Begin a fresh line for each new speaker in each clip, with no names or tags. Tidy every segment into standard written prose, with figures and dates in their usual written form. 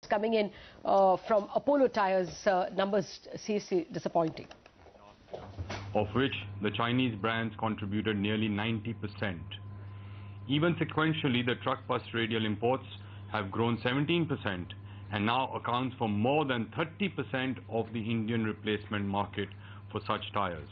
Coming in from Apollo Tyres, numbers seriously disappointing.
Of which the Chinese brands contributed nearly 90%. Even sequentially, the truck bus radial imports have grown 17% and now accounts for more than 30% of the Indian replacement market for such tires.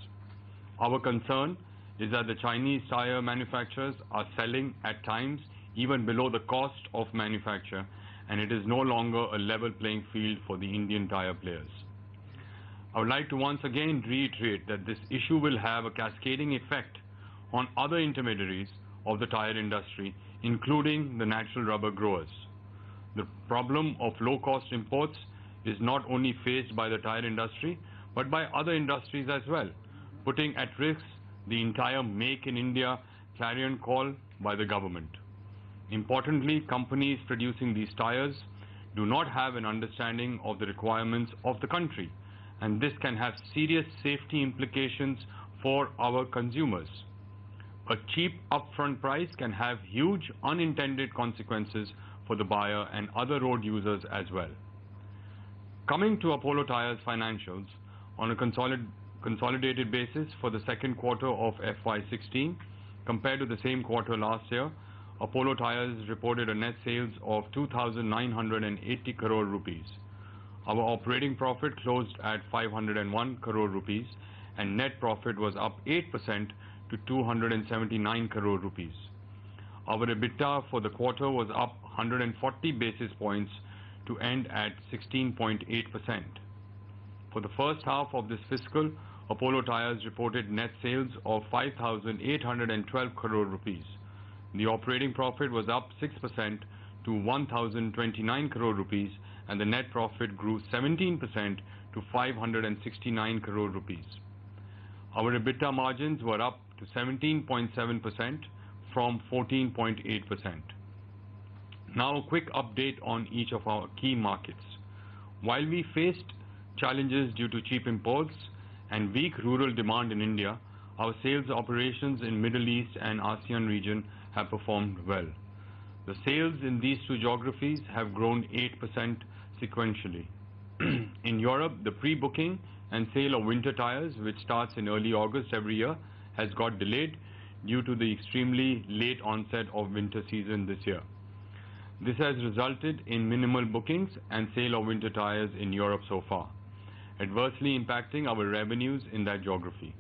Our concern is that the Chinese tire manufacturers are selling at times even below the cost of manufacture, and it is no longer a level playing field for the Indian tire players. I would like to once again reiterate that this issue will have a cascading effect on other intermediaries of the tire industry, including the natural rubber growers. The problem of low-cost imports is not only faced by the tire industry, but by other industries as well, putting at risk the entire Make in India clarion call by the government. Importantly, companies producing these tires do not have an understanding of the requirements of the country, and this can have serious safety implications for our consumers. A cheap upfront price can have huge unintended consequences for the buyer and other road users as well. Coming to Apollo Tyres financials, on a consolidated basis for the second quarter of FY16 compared to the same quarter last year, Apollo Tyres reported a net sales of 2,980 crore rupees. Our operating profit closed at 501 crore rupees and net profit was up 8% to 279 crore rupees. Our EBITDA for the quarter was up 140 basis points to end at 16.8%. For the first half of this fiscal, Apollo Tyres reported net sales of 5,812 crore rupees. The operating profit was up 6% to 1,029 crore rupees and the net profit grew 17% to 569 crore rupees. Our EBITDA margins were up to 17.7% from 14.8%. Now a quick update on each of our key markets. While we faced challenges due to cheap imports and weak rural demand in India, our sales operations in Middle East and ASEAN region have performed well. The sales in these two geographies have grown 8% sequentially. In Europe, the pre-booking and sale of winter tires, which starts in early August every year, has got delayed due to the extremely late onset of winter season this year. This has resulted in minimal bookings and sale of winter tires in Europe so far, adversely impacting our revenues in that geography.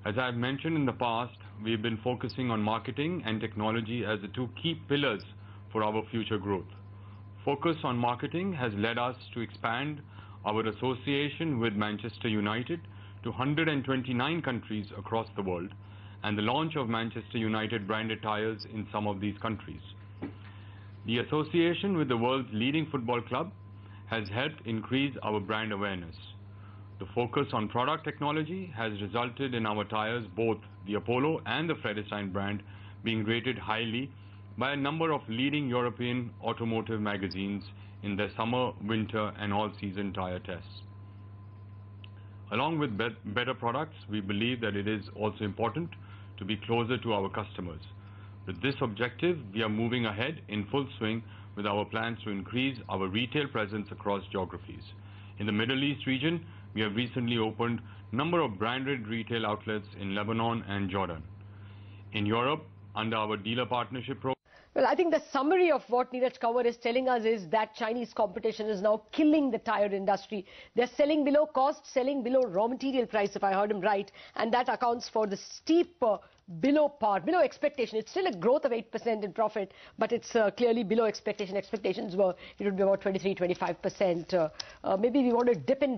As I have mentioned in the past, we have been focusing on marketing and technology as the two key pillars for our future growth. Focus on marketing has led us to expand our association with Manchester United to 129 countries across the world and the launch of Manchester United branded tires in some of these countries. The association with the world's leading football club has helped increase our brand awareness. The focus on product technology has resulted in our tires, both the Apollo and the Vredestein brand, being rated highly by a number of leading European automotive magazines in their summer, winter and all-season tire tests. Along with better products, we believe that it is also important to be closer to our customers. With this objective, we are moving ahead in full swing with our plans to increase our retail presence across geographies. In the Middle East region, we have recently opened a number of branded retail outlets in Lebanon and Jordan. In Europe, under our dealer partnership program.
Well, I think the summary of what Neeraj Kanwar is telling us is that Chinese competition is now killing the tire industry. They're selling below cost, selling below raw material price, if I heard him right, and that accounts for the steep below expectation. It's still a growth of 8% in profit, but it's clearly below expectation. Expectations were it would be about 23-25%. Maybe we want to dip in